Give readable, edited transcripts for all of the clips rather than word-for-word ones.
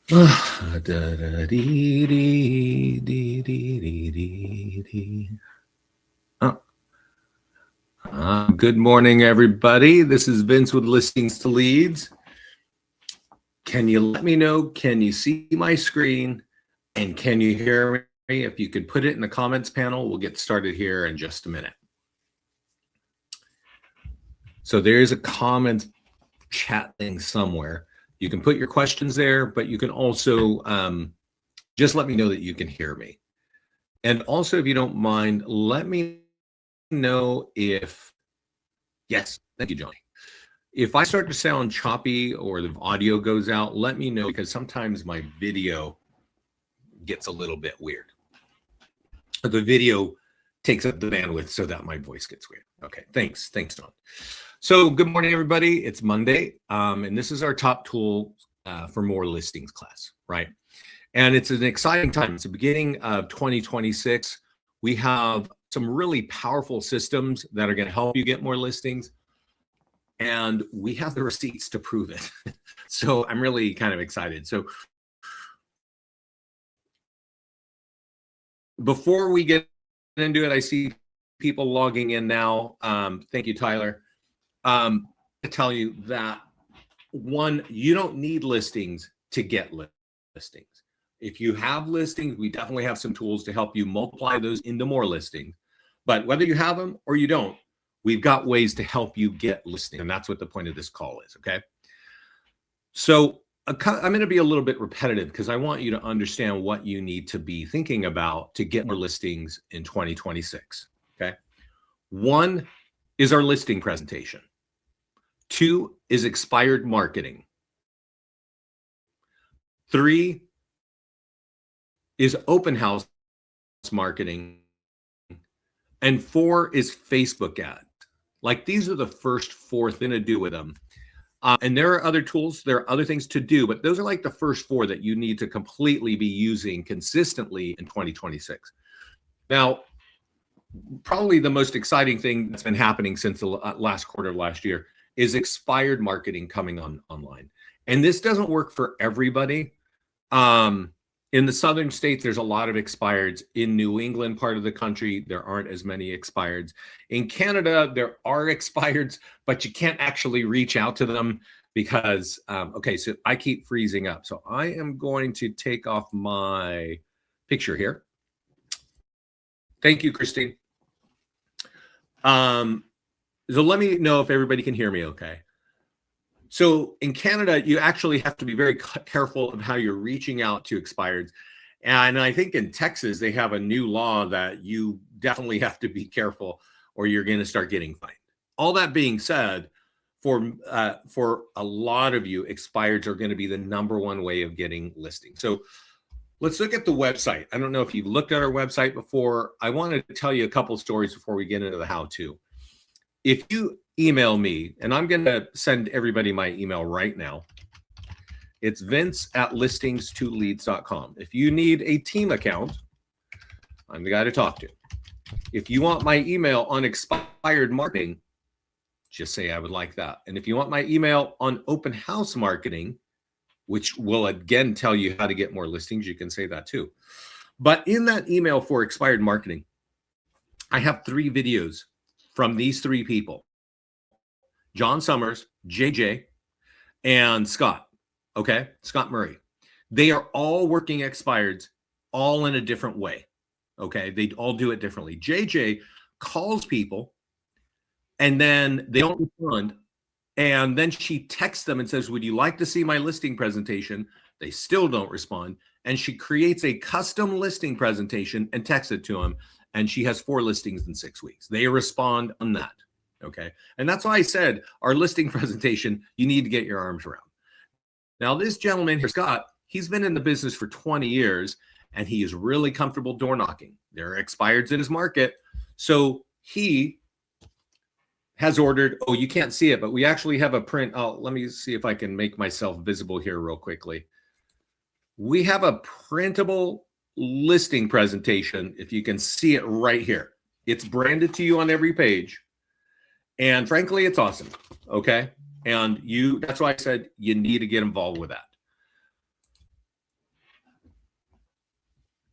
Good morning, everybody. This is Vince with Listings to Leads. Can you let me know? Can you see my screen? And can you hear me? If you could put it in the comments panel, we'll get started here in just a minute. So there's a comments chat thing somewhere. You can put your questions there, but you can also just let me know that you can hear me. And also, if you don't mind, let me know if, yes, thank you, Johnny. If I start to sound choppy or the audio goes out, let me know, because sometimes my video gets a little bit weird. The video takes up the bandwidth so that my voice gets weird. Okay, thanks, Don. So good morning, everybody. It's Monday, and this is our top tool for more listings class, right? And it's an exciting time. It's the beginning of 2026. We have some really powerful systems that are going to help you get more listings, and we have the receipts to prove it. So I'm really kind of excited. So before we get into it, I see people logging in now. Thank you, Tyler. To tell you that, one, you don't need listings to get listings. If you have listings, we definitely have some tools to help you multiply those into more listings. But whether you have them or you don't, we've got ways to help you get listings. And that's what the point of this call is, okay? So I'm going to be a little bit repetitive because I want you to understand what you need to be thinking about to get more listings in 2026, okay? One is our listing presentation. Two is expired marketing. Three is open house marketing. And four is Facebook ads. Like, these are the first four things to do with them. And there are other tools, there are other things to do, but those are like the first four that you need to completely be using consistently in 2026. Now, probably the most exciting thing that's been happening since the last quarter of last year is expired marketing coming online. And this doesn't work for everybody. In the southern states, there's a lot of expireds. In New England part of the country, there aren't as many expireds. In Canada, there are expireds, but you can't actually reach out to them because, okay, so I keep freezing up. So I am going to take off my picture here. Thank you, Christine. So let me know if everybody can hear me okay. So in Canada, you actually have to be very careful of how you're reaching out to expireds. And I think in Texas, they have a new law that you definitely have to be careful or you're going to start getting fined. All that being said, for a lot of you, expireds are going to be the #1 way of getting listings. So let's look at the website. I don't know if you've looked at our website before. I wanted to tell you a couple stories before we get into the how-to. If you email me, and I'm going to send everybody my email right now. It's vince@listingstoleads.com. If you need a team account, I'm the guy to talk to. If you want my email on expired marketing, just say I would like that. And if you want my email on open house marketing, which will again tell you how to get more listings, you can say that too. But in that email for expired marketing, I have 3 videos from these 3 people. John Summers, JJ, and Scott, okay? Scott Murray. They are all working expireds, all in a different way, okay? They all do it differently. JJ calls people, and then they don't respond, and then she texts them and says, would you like to see my listing presentation? They still don't respond, and she creates a custom listing presentation and texts it to them, and she has 4 listings in 6 weeks. They respond on that. Okay. And that's why I said our listing presentation, you need to get your arms around. Now, this gentleman here, Scott, he's been in the business for 20 years and he is really comfortable door knocking. There are expireds in his market. So he has ordered, oh, you can't see it, but we actually have a print. Oh, let me see if I can make myself visible here real quickly. We have a printable listing presentation. If you can see it right here, it's branded to you on every page. And frankly, it's awesome. Okay. And that's why I said you need to get involved with that.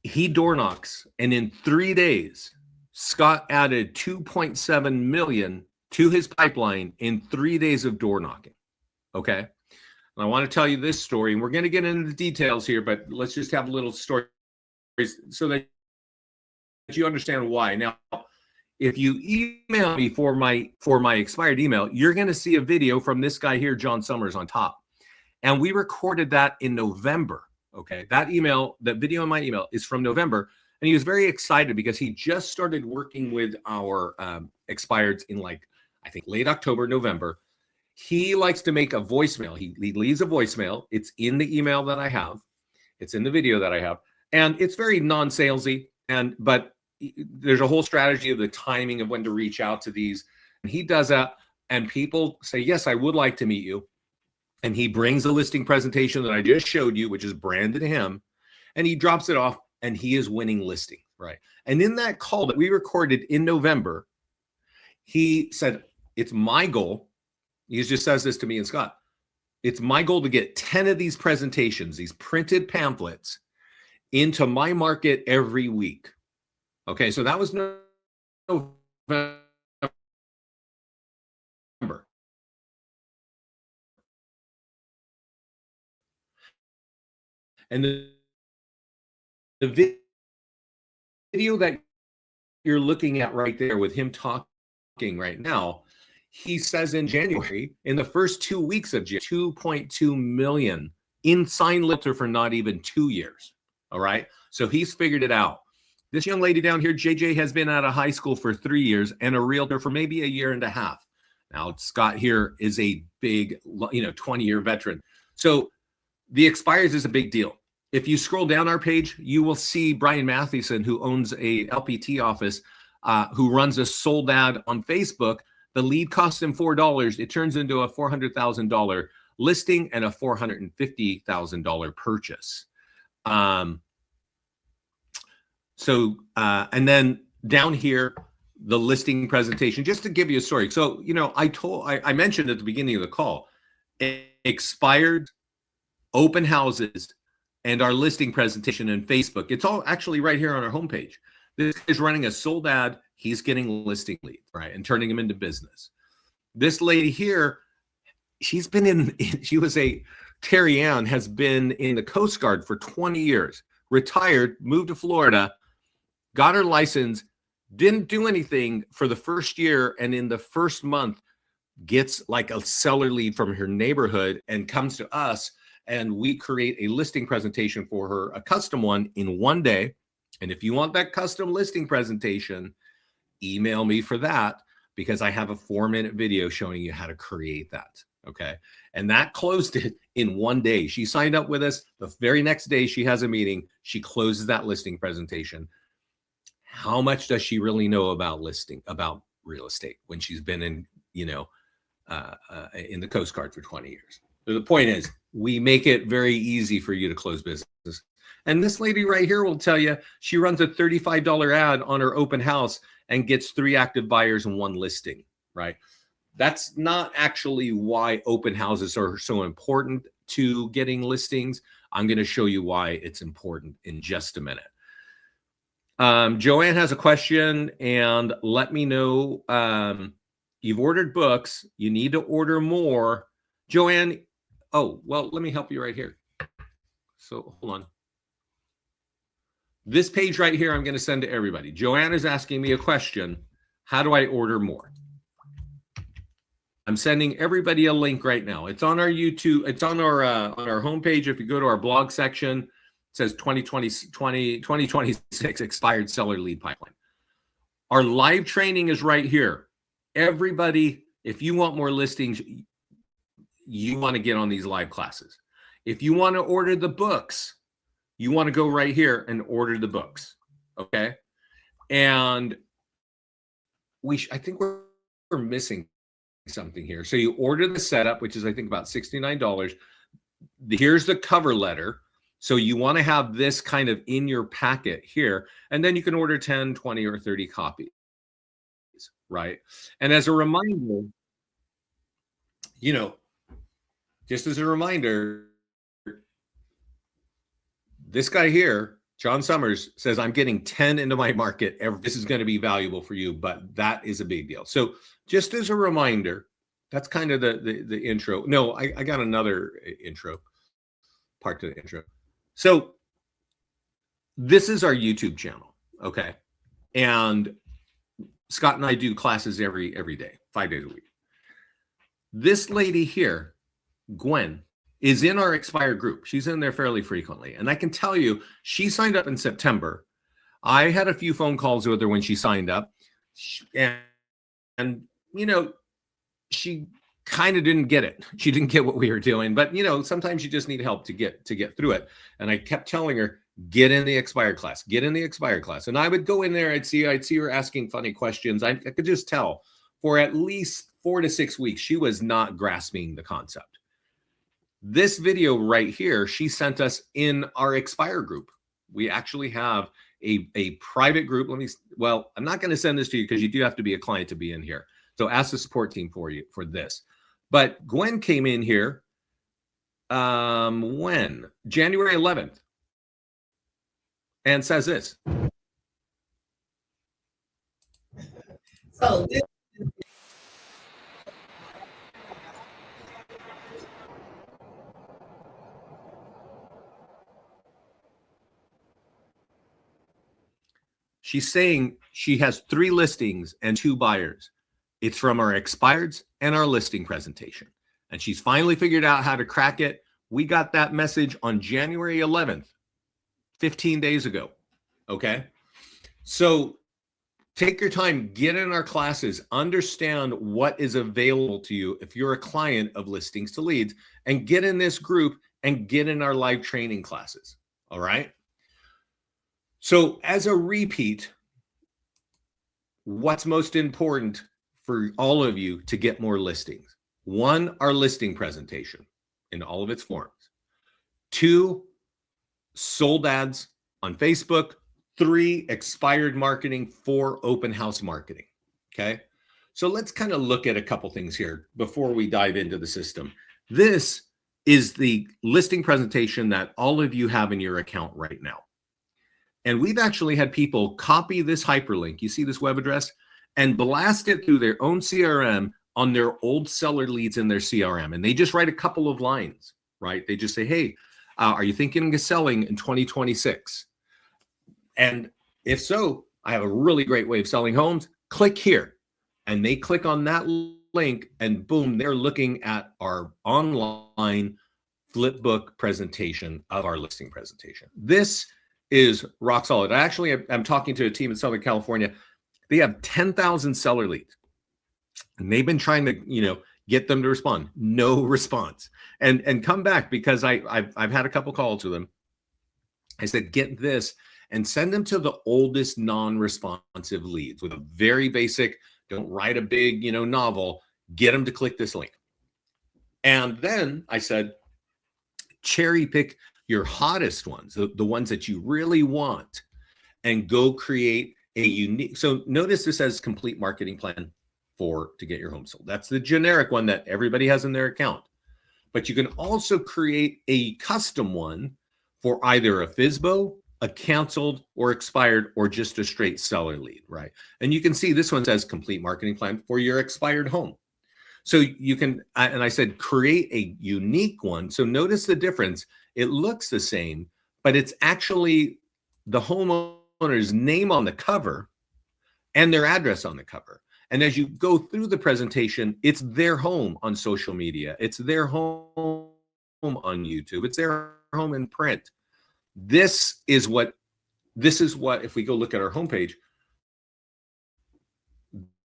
he door knocks, and in 3 days, Scott added 2.7 million to his pipeline in 3 days of door knocking. Okay. And I want to tell you this story, and we're going to get into the details here, but let's just have a little story so that you understand why. Now, if you email me for my expired email, you're going to see a video from this guy here, John Summers, on top. And we recorded that in November. Okay. That video in my email is from November. And he was very excited because he just started working with our expireds in I think late October, November. He likes to make a voicemail. He leaves a voicemail. It's in the email that I have. It's in the video that I have. And it's very non-salesy. But there's a whole strategy of the timing of when to reach out to these. And he does that. And people say, yes, I would like to meet you. And he brings a listing presentation that I just showed you, which is branded to him. And he drops it off, and he is winning listing, right? And in that call that we recorded in November, he said, it's my goal. He just says this to me and Scott. It's my goal to get 10 of these presentations, these printed pamphlets, into my market every week. Okay, so that was November. And the video that you're looking at right there with him talking right now, he says in January, in the first 2 weeks of January, 2.2 million in signed literature for not even 2 years. All right. So he's figured it out. This young lady down here, JJ, has been out of high school for 3 years and a realtor for maybe a year and a half. Now, Scott here is a big, 20-year veteran. So the expires is a big deal. If you scroll down our page, you will see Brian Mathieson, who owns a LPT office, who runs a sold ad on Facebook. The lead costs him $4. It turns into a $400,000 listing and a $450,000 purchase. And then down here, the listing presentation, just to give you a story. So, I mentioned at the beginning of the call, expired open houses and our listing presentation in Facebook. It's all actually right here on our homepage. This is running a sold ad. He's getting listing leads, right, and turning them into business. This lady here, Terry Ann has been in the Coast Guard for 20 years, retired, moved to Florida, got her license, didn't do anything for the first year, and in the first month gets like a seller lead from her neighborhood and comes to us, and we create a listing presentation for her, a custom one, in 1 day. And if you want that custom listing presentation, email me for that, because I have a 4-minute video showing you how to create that. Okay. And that closed it in 1 day. She signed up with us. The very next day she has a meeting. She closes that listing presentation. How much does she really know about real estate when she's been in the Coast Guard for 20 years? So the point is, we make it very easy for you to close business. And this lady right here will tell you she runs a $35 ad on her open house and gets 3 active buyers and 1 listing, right? That's not actually why open houses are so important to getting listings. I'm going to show you why it's important in just a minute. Joanne has a question, and let me know. You've ordered books. You need to order more. Joanne, let me help you right here. So hold on. This page right here, I'm going to send to everybody. Joanne is asking me a question. How do I order more? I'm sending everybody a link right now. It's on our YouTube. It's on our homepage. If you go to our blog section, it says 2026 expired seller lead pipeline. Our live training is right here. Everybody, if you want more listings, you want to get on these live classes. If you want to order the books, you want to go right here and order the books. Okay. And I think we're missing something here. So you order the setup, which is, I think, about $69. Here's the cover letter. So you want to have this kind of in your packet here. And then you can order 10, 20, or 30 copies. Right. And as a reminder, just as a reminder, this guy here John Summers says, I'm getting 10 into my market. This is going to be valuable for you, but that is a big deal. So just as a reminder, that's kind of the intro. No, I got another intro part to the intro. So this is our YouTube channel. Okay. And Scott and I do classes every day, 5 days a week. This lady here, Gwen, is in our expired group. She's in there fairly frequently. And I can tell you, she signed up in September. I had a few phone calls with her when she signed up. And you know, she kind of didn't get it. She didn't get what we were doing. But, you know, sometimes you just need help to get through it. And I kept telling her, get in the expired class, get in the expired class. And I would go in there, I'd see her asking funny questions. I could just tell for at least 4 to 6 weeks, she was not grasping the concept. This video right here, she sent us in our Expire group. We actually have a private group. Well, I'm not going to send this to you because you do have to be a client to be in here. So ask the support team for this. But Gwen came in here when? January 11th. And says this. So this she's saying she has 3 listings and 2 buyers. It's from our expireds and our listing presentation. And she's finally figured out how to crack it. We got that message on January 11th, 15 days ago. Okay. So take your time, get in our classes, understand what is available to you if you're a client of Listings to Leads, and get in this group and get in our live training classes. All right. So as a repeat, what's most important for all of you to get more listings? 1, our listing presentation in all of its forms. 2, sold ads on Facebook. 3, expired marketing. 4, open house marketing. Okay. So let's kind of look at a couple things here before we dive into the system. This is the listing presentation that all of you have in your account right now. And we've actually had people copy this hyperlink, you see this web address, and blast it through their own CRM on their old seller leads in their CRM. And they just write a couple of lines, right? They just say, hey, are you thinking of selling in 2026? And if so, I have a really great way of selling homes. Click here. And they click on that link and boom, they're looking at our online flipbook presentation of our listing presentation. This is rock solid. I'm talking to a team in Southern California. They have 10,000 seller leads, and they've been trying to, get them to respond. No response, and come back because I've had a couple calls with them. I said, get this and send them to the oldest non-responsive leads with a very basic. Don't write a big, novel. Get them to click this link, and then I said, cherry pick your hottest ones, the ones that you really want, and go create a unique. So notice this says complete marketing plan to get your home sold. That's the generic one that everybody has in their account. But you can also create a custom one for either a FSBO, a canceled or expired, or just a straight seller lead, right? And you can see this one says complete marketing plan for your expired home. So you can, and I said, create a unique one. So notice the difference. It looks the same, but it's actually the homeowner's name on the cover and their address on the cover. And as you go through the presentation, it's their home on social media. It's their home on YouTube. It's their home in print. This is what, if we go look at our homepage,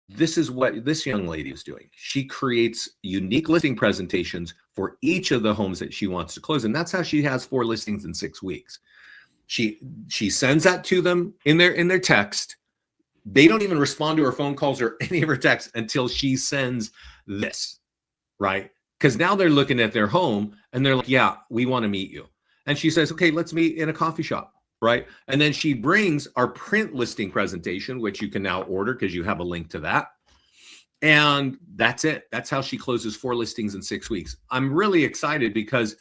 this is what this young lady is doing. She creates unique listing presentations for each of the homes that she wants to close. And that's how she has 4 listings in 6 weeks. She sends that to them in their text. They don't even respond to her phone calls or any of her texts until she sends this, right? Because now they're looking at their home and they're like, yeah, we want to meet you. And she says, okay, let's meet in a coffee shop. Right. And then she brings our print listing presentation, which you can now order because you have a link to that. And that's it. That's how she closes 4 listings in 6 weeks. I'm really excited because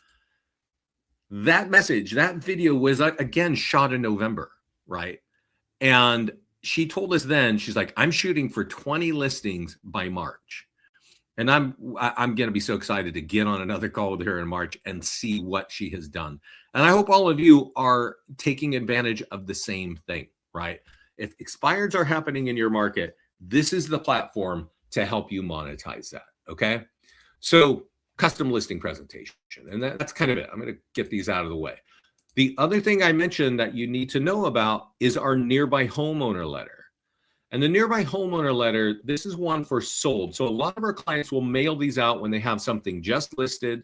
That message, that video was again shot in November, right? And she told us then, she's like, I'm shooting for 20 listings by March. And I'm going to be so excited to get on another call with her in March and see what she has done. And I hope all of you are taking advantage of the same thing, right? If expireds are happening in your market, this is the platform to help you monetize that, okay? So custom listing presentation, and that's kind of it. I'm going to get these out of the way. The other thing I mentioned that you need to know about is our nearby homeowner letter. And the nearby homeowner letter, this is one for sold. So a lot of our clients will mail these out when they have something just listed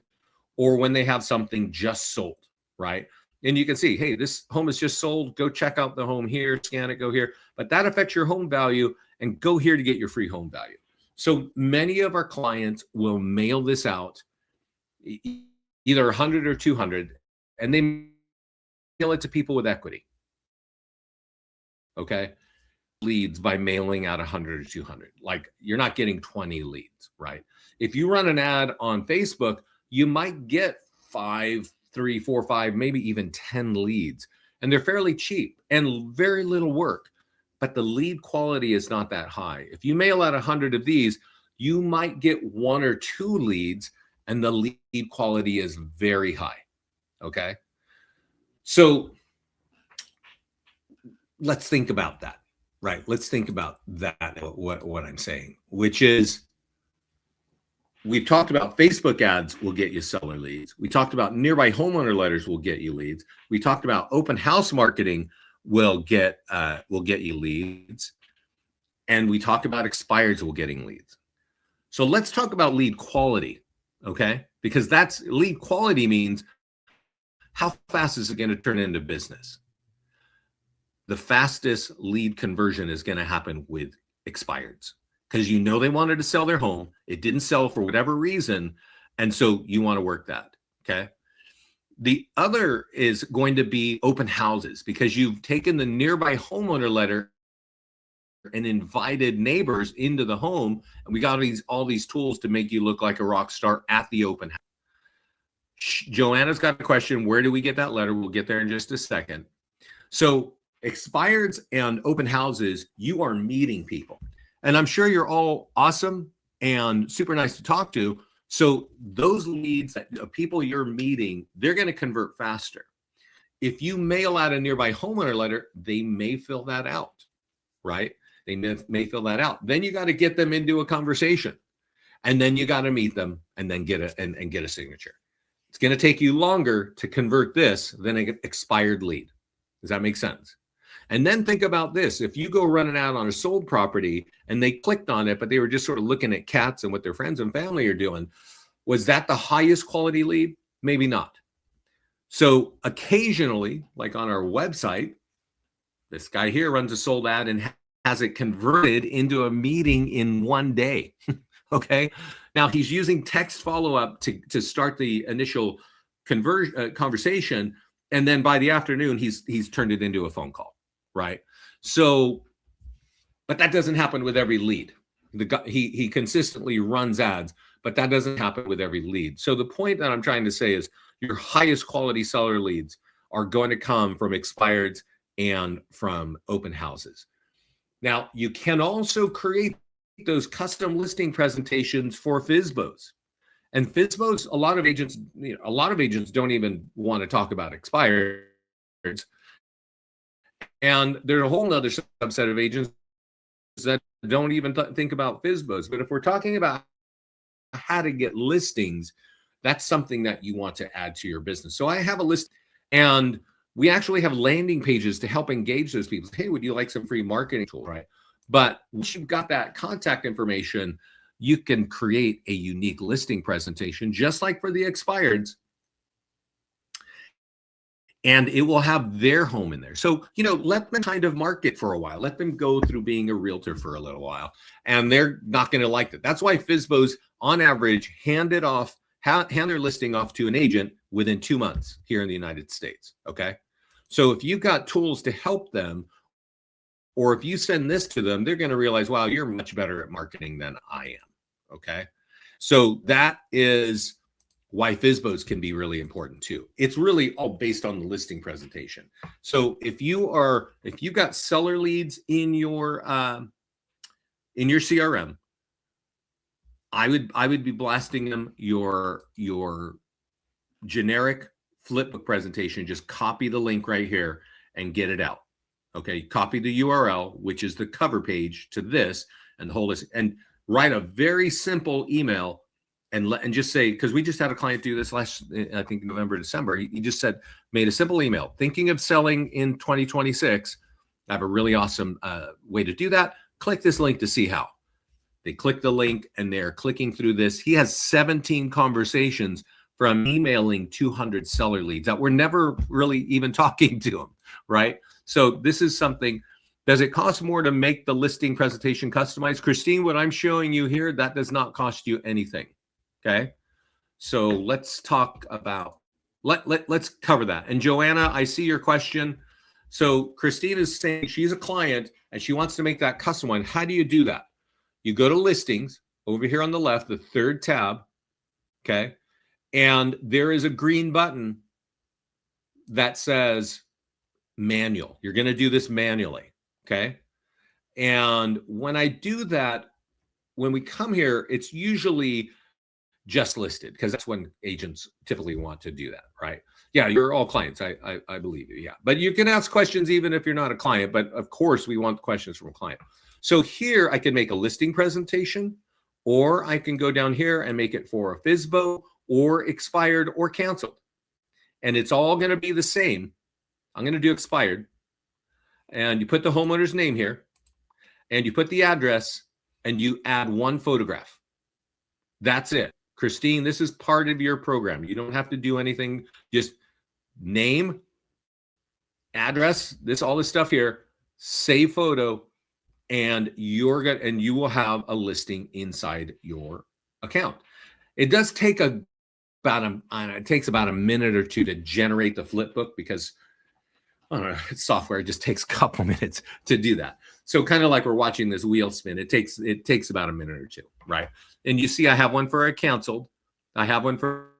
or when they have something just sold, right? And you can see, hey, this home is just sold. Go check out the home here, scan it, go here. But that affects your home value, and go here to get your free home value. So many of our clients will mail this out, either 100 or 200, and they mail it to people with equity. Okay. Leads by mailing out 100 or 200. Like, you're not getting 20 leads, right? If you run an ad on Facebook, you might get 5, 3, 4, 5, maybe even 10 leads. And they're fairly cheap and very little work, but the lead quality is not that high. If you mail out 100 of these, you might get 1 or 2 leads, and the lead quality is very high, okay? So let's think about that. Right. Let's think about that, what I'm saying, which is, we've talked about Facebook ads will get you seller leads. We talked about nearby homeowner letters will get you leads. We talked about open house marketing will get you leads. And we talked about expireds will getting leads. So let's talk about lead quality, okay? Because that's lead quality means how fast is it going to turn into business? The fastest lead conversion is going to happen with expireds, because you know they wanted to sell their home. It didn't sell for whatever reason. And so you want to work that. Okay. The other is going to be open houses, because you've taken the nearby homeowner letter and invited neighbors into the home. And we got all these tools to make you look like a rock star at the open house. Joanna's got a question. Where do we get that letter? We'll get there in just a second. So expireds and open houses, you are meeting people. And I'm sure you're all awesome and super nice to talk to. So those leads, that people you're meeting, they're going to convert faster. If you mail out a nearby homeowner letter, they may fill that out, right? They may fill that out. Then you got to get them into a conversation, and then you got to meet them and then get a signature. It's going to take you longer to convert this than an expired lead. Does that make sense? And then think about this. If you go run an ad on a sold property and they clicked on it, but they were just sort of looking at cats and what their friends and family are doing, was that the highest quality lead? Maybe not. So occasionally, like on our website, this guy here runs a sold ad and has it converted into a meeting in one day. Okay. Now he's using text follow-up to start the initial conversation. And then by the afternoon, he's turned it into a phone call. Right. So, but that doesn't happen with every lead. He consistently runs ads, but that doesn't happen with every lead. So the point that I'm trying to say is your highest quality seller leads are going to come from expireds and from open houses. Now, you can also create those custom listing presentations for FSBOs. And FSBOs, a lot of agents don't even want to talk about expireds. And there's a whole nother subset of agents that don't even think about FSBOs. But if we're talking about how to get listings, that's something that you want to add to your business. So I have a list, and we actually have landing pages to help engage those people. Hey, would you like some free marketing tool, right? But once you've got that contact information, you can create a unique listing presentation, just like for the expireds. And it will have their home in there. So, let them kind of market for a while. Let them go through being a realtor for a little while. And they're not going to like that. That's why FSBOs, on average, hand their listing off to an agent within 2 months here in the United States. Okay. So if you've got tools to help them, or if you send this to them, they're going to realize, wow, you're much better at marketing than I am. Okay. So that is why FSBOs can be really important too. It's really all based on the listing presentation. So if you've got seller leads in your CRM, I would be blasting them your generic flipbook presentation. Just copy the link right here and get it out. Okay, copy the URL, which is the cover page to this, and the whole list, and write a very simple email and just say, because we just had a client do this last, I think November, December. He just said, made a simple email, thinking of selling in 2026. I have a really awesome way to do that. Click this link to see how. They click the link and they're clicking through this. He has 17 conversations from emailing 200 seller leads that were never really even talking to him, right? So this is something. Does it cost more to make the listing presentation customized? Christine, what I'm showing you here, that does not cost you anything, okay? So let's talk about, let's cover that. And Joanna, I see your question. So Christine is saying she's a client and she wants to make that custom one. How do you do that? You go to listings over here on the left, the third tab, okay? And there is a green button that says manual. You're going to do this manually, okay? And when I do that, when we come here, it's usually just listed because that's when agents typically want to do that, right? Yeah, you're all clients. I believe you, yeah. But you can ask questions even if you're not a client, but of course we want questions from a client. So here I can make a listing presentation, or I can go down here and make it for a FSBO or expired or canceled. And it's all going to be the same. I'm going to do expired. And you put the homeowner's name here, and you put the address, and you add one photograph. That's it. Christine, this is part of your program. You don't have to do anything. Just name, address, all this stuff here, save photo, and you will have a listing inside your account. It does take it takes about a minute or two to generate the flipbook because I don't know, software, it just takes a couple minutes to do that. So kind of like we're watching this wheel spin, it takes about a minute or two, right? And you see I have one for a canceled, I have one for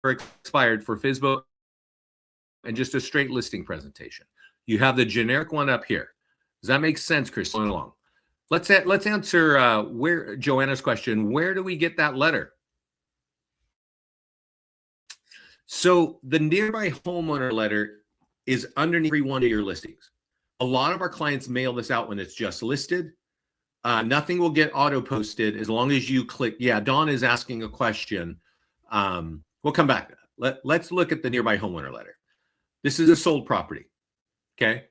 expired, for FSBO, and just a straight listing presentation. You have the generic one up here. Does that make sense, Chris? Going along. Let's answer where Joanna's question. Where do we get that letter? So the nearby homeowner letter is underneath every one of your listings. A lot of our clients mail this out when it's just listed. Nothing will get auto posted as long as you click. Yeah, Dawn is asking a question. We'll come back to that. Let's look at the nearby homeowner letter. This is a sold property, okay?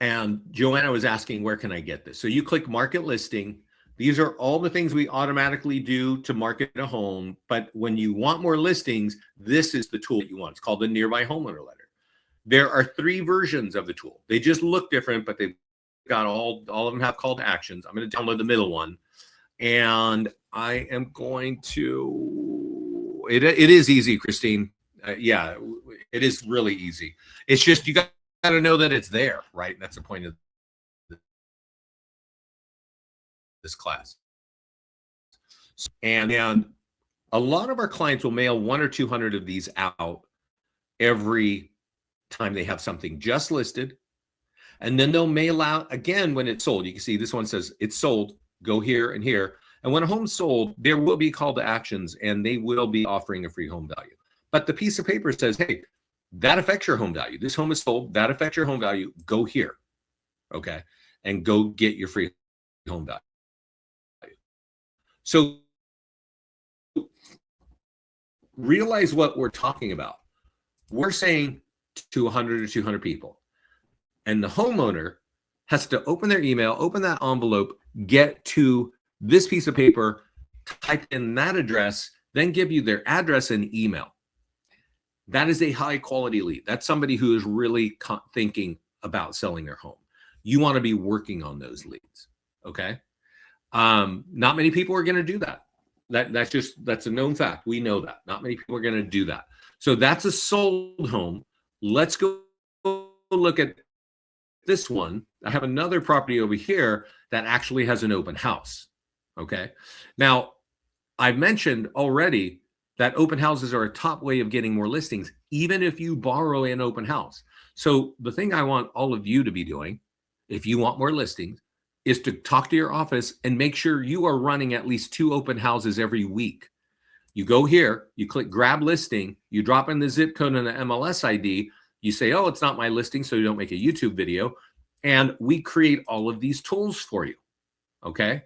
And Joanna was asking, where can I get this? So you click market listing. These are all the things we automatically do to market a home. But when you want more listings, this is the tool that you want. It's called the nearby homeowner letter. There are 3 versions of the tool. They just look different, but they've got all of them have call to actions. I'm going to download the middle one. And I am going to, it is easy, Christine. Yeah, it is really easy. It's just, you got to know that it's there, right? That's the point of this class. And a lot of our clients will mail 100 or 200 of these out every time they have something just listed. And then they'll mail out again when it's sold. You can see this one says it's sold, go here and here. And when a home's sold, there will be call to actions and they will be offering a free home value. But the piece of paper says, hey, that affects your home value. This home is sold, that affects your home value. Go here, okay? And go get your free home value. So realize what we're talking about. We're saying to 100 or 200 people. And the homeowner has to open their email, open that envelope, get to this piece of paper, type in that address, then give you their address and email. That is a high quality lead. That's somebody who is really thinking about selling their home. You want to be working on those leads, okay? Not many people are going to do that. That's a known fact. We know that. Not many people are going to do that. So that's a sold home. Let's go look at this one. I have another property over here that actually has an open house. Okay. Now, I've mentioned already that open houses are a top way of getting more listings, even if you borrow an open house. So the thing I want all of you to be doing, if you want more listings, is to talk to your office and make sure you are running at least 2 open houses every week. You go here, you click grab listing, you drop in the zip code and the MLS ID, you say, oh, it's not my listing, so you don't make a YouTube video. And we create all of these tools for you, okay?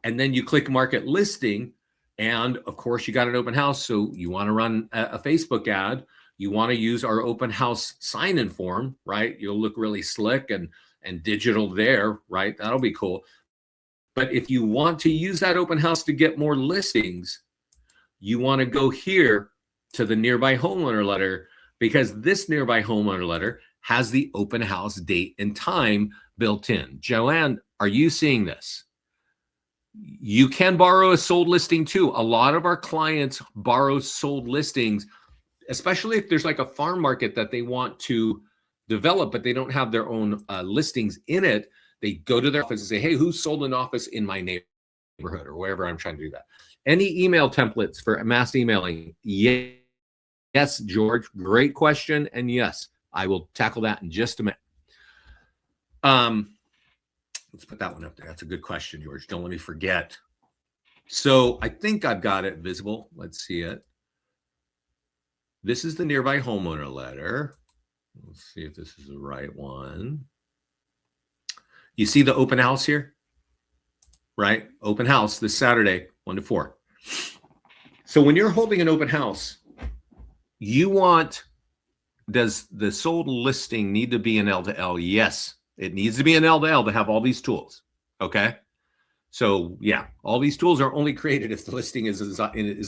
And then you click market listing, and of course you got an open house, so you want to run a Facebook ad. You want to use our open house sign-in form, right? You'll look really slick and digital there, right? That'll be cool. But if you want to use that open house to get more listings, you want to go here to the nearby homeowner letter, because this nearby homeowner letter has the open house date and time built in. Joanne, are you seeing this? You can borrow a sold listing too. A lot of our clients borrow sold listings, especially if there's like a farm market that they want to develop, but they don't have their own listings in it. They go to their office and say, hey, who's sold an office in my neighborhood or wherever I'm trying to do that. Any email templates for mass emailing? Yes, George, great question. And yes, I will tackle that in just a minute. Let's put that one up there. That's a good question, George. Don't let me forget. So I think I've got it visible. Let's see it. This is the nearby homeowner letter. Let's see if this is the right one. You see the open house here, right? Open house this Saturday, 1 to 4. So when you're holding an open house, you want, does the sold listing need to be an L to L? Yes, it needs to be an L to L to have all these tools. Okay. So yeah, all these tools are only created if the listing is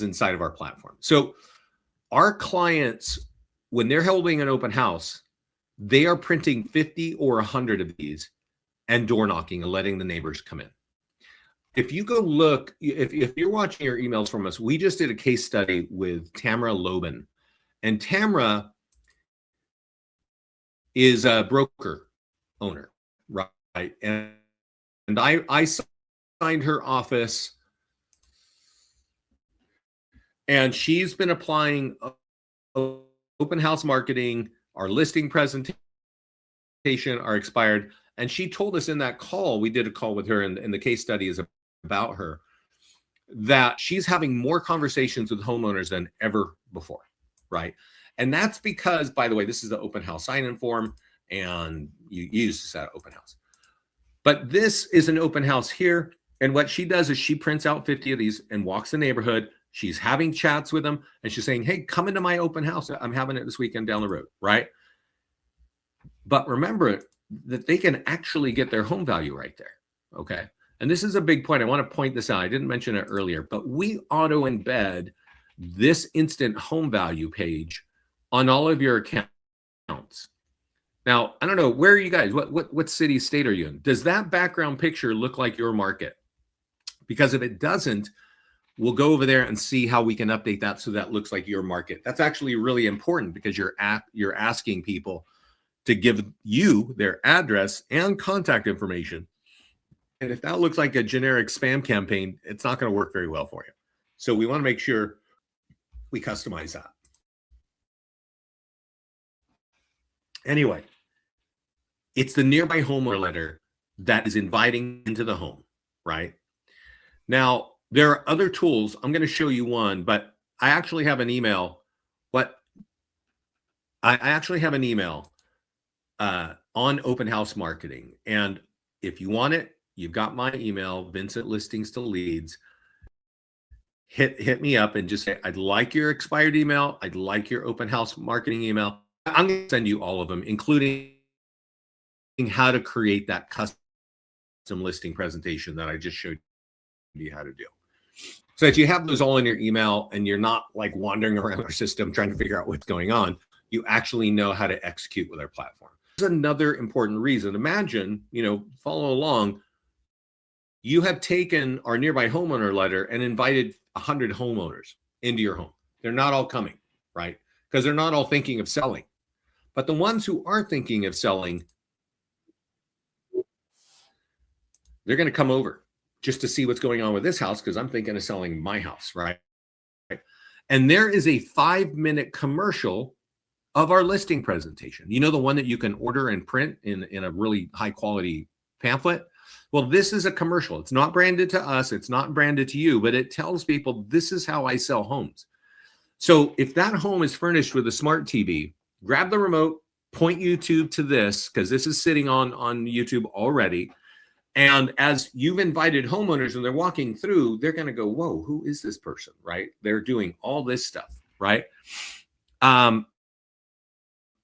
inside of our platform. So our clients, when they're holding an open house, they are printing 50 or 100 of these and door knocking and letting the neighbors come in. If you go look, if you're watching your emails from us, we just did a case study with Tamara Loban. And Tamara is a broker owner, right? And I signed her office, and she's been applying open house marketing, our listing presentation, our expired. And she told us in that call, we did a call with her, and the case study is about her, that she's having more conversations with homeowners than ever before, right? And that's because, by the way, this is the open house sign-in form, and you use this at open house. But this is an open house here, and what she does is she prints out 50 of these and walks the neighborhood. She's having chats with them, and she's saying, hey, come into my open house. I'm having it this weekend down the road, right? But remember that they can actually get their home value right there, okay? And this is a big point. I want to point this out. I didn't mention it earlier, but we auto embed this instant home value page on all of your accounts. Now, I don't know, where are you guys? What city, state are you in? Does that background picture look like your market? Because if it doesn't, we'll go over there and see how we can update that so that looks like your market. That's actually really important, because you're asking people to give you their address and contact information. And if that looks like a generic spam campaign, it's not going to work very well for you. So we want to make sure we customize that. Anyway, it's the nearby homeowner letter that is inviting into the home, right? Now, there are other tools. I'm going to show you one, but I actually have an email. I actually have an email on open house marketing. And if you want it, you've got my email, Vincent Listings to Leads. Hit me up and just say, I'd like your expired email. I'd like your open house marketing email. I'm going to send you all of them, including how to create that custom listing presentation that I just showed you how to do. So that you have those all in your email and you're not like wandering around our system trying to figure out what's going on. You actually know how to execute with our platform. This is another important reason. Imagine, follow along. You have taken our nearby homeowner letter and invited 100 homeowners into your home. They're not all coming, right? Because they're not all thinking of selling. But the ones who are thinking of selling, they're going to come over. just to see what's going on with this house because I'm thinking of selling my house, right? And there is a 5-minute commercial of our listing presentation. You know, the one that you can order and print in a really high quality pamphlet? Well, this is a commercial. It's not branded to us. It's not branded to you, but it tells people this is how I sell homes. So if that home is furnished with a smart TV, grab the remote, point YouTube to this, because this is sitting on YouTube already. And as you've invited homeowners and they're walking through, they're going to go, whoa, who is this person, right? They're doing all this stuff, right? And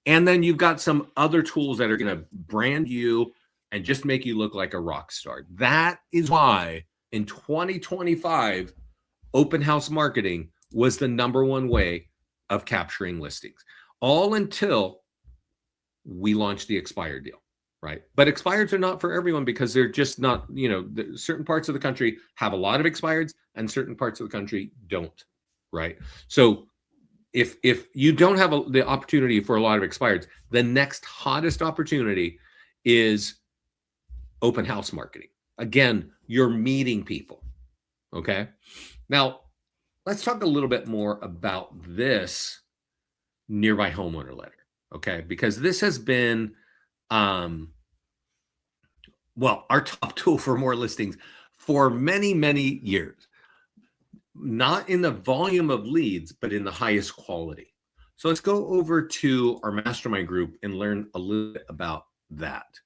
then you've got some other tools that are going to brand you and just make you look like a rock star. That is why in 2025, open house marketing was the #1 way of capturing listings, all until we launched the expired deal, right? But expireds are not for everyone because they're just not, you know, certain parts of the country have a lot of expireds and certain parts of the country don't, right? So if you don't have the opportunity for a lot of expireds, the next hottest opportunity is open house marketing. Again, you're meeting people, okay? Now, let's talk a little bit more about this nearby homeowner letter, okay? Because this has been, well, our top tool for more listings for many, many years. Not in the volume of leads, but in the highest quality. So let's go over to our mastermind group and learn a little bit about that.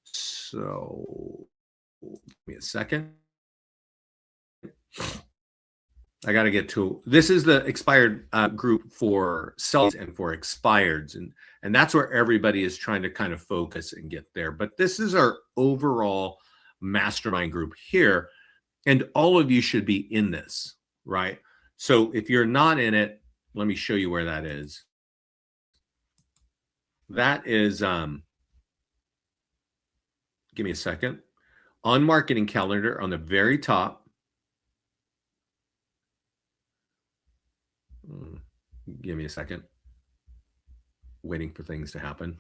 So give me a second. I got to get to, this is the expired group for sellers and for expireds. And that's where everybody is trying to kind of focus and get there. But this is our overall mastermind group here. And all of you should be in this, right? So if you're not in it, let me show you where that is. That is, give me a second. On marketing calendar on the very top. Give me a second. Waiting for things to happen.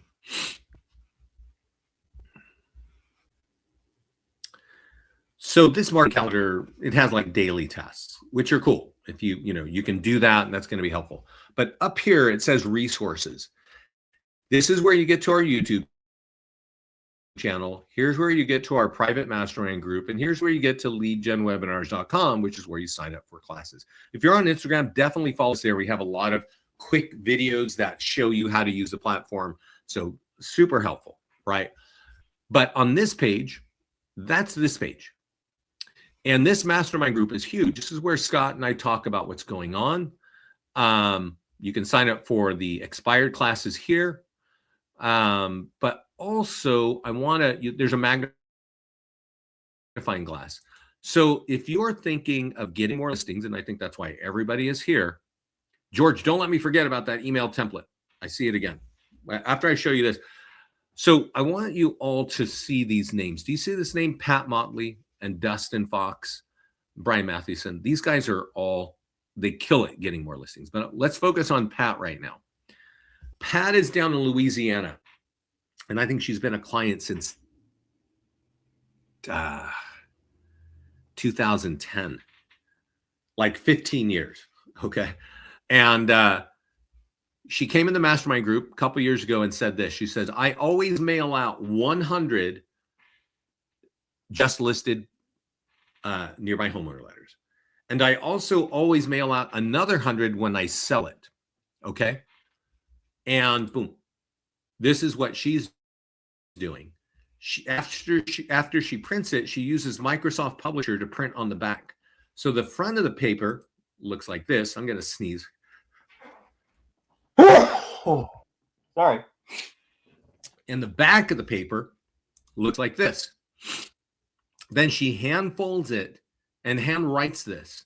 So this marketing calendar, it has like daily tasks, which are cool. If you can do that, and that's going to be helpful. But up here, it says resources. This is where you get to our YouTube channel. Here's where you get to our private mastermind group. And here's where you get to leadgenwebinars.com, which is where you sign up for classes. If you're on Instagram, definitely follow us there. We have a lot of quick videos that show you how to use the platform. So super helpful, right? But on this page, that's this page. And this mastermind group is huge. This is where Scott and I talk about what's going on. You can sign up for the expired classes here. But also there's a magnifying glass. So if you're thinking of getting more listings, and I think that's why everybody is here, George, don't let me forget about that email template. I see it again. After I show you this. So I want you all to see these names. Do you see this name? Pat Motley and Dustin Fox, Brian Mathewson. These guys are they kill it getting more listings. But let's focus on Pat right now. Pat is down in Louisiana. And I think she's been a client since 2010, like 15 years. Okay. And she came in the mastermind group a couple years ago and said this. She says, I always mail out 100 just listed nearby homeowner letters. And I also always mail out another 100 when I sell it. Okay. And boom, this is what she's doing. After she prints it, she uses Microsoft Publisher to print on the back. So the front of the paper looks like this. I'm going to sneeze. Oh, sorry. And the back of the paper looks like this. Then she hand folds it and hand writes this.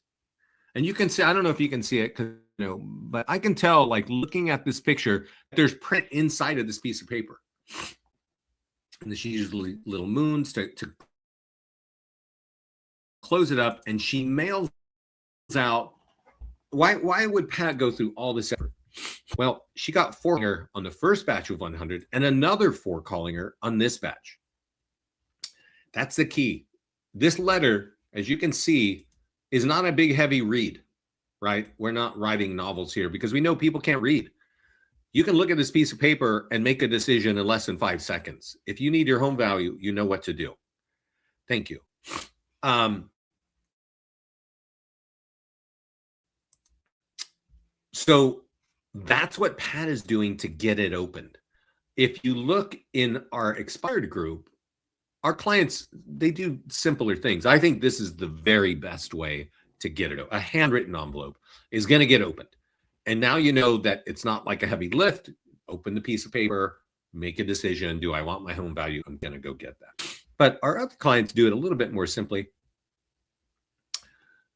And you can see, I don't know if you can see it, but I can tell, like looking at this picture, there's print inside of this piece of paper. And then she uses little moons to close it up, and she mails out. Why would Pat go through all this effort? Well, she got 4 calling her on the first batch of 100 and another 4 calling her on this batch. That's the key. This letter as you can see, is not a big, heavy read, right? We're not writing novels here because we know people can't read. You can look at this piece of paper and make a decision in less than 5 seconds. If you need your home value, you know what to do. Thank you. So that's what Pat is doing to get it opened. If you look in our expired group, our clients, they do simpler things. I think this is the very best way to get it. A handwritten envelope is going to get opened. And now you know that it's not like a heavy lift. Open the piece of paper, make a decision. Do I want my home value? I'm going to go get that. But our other clients do it a little bit more simply.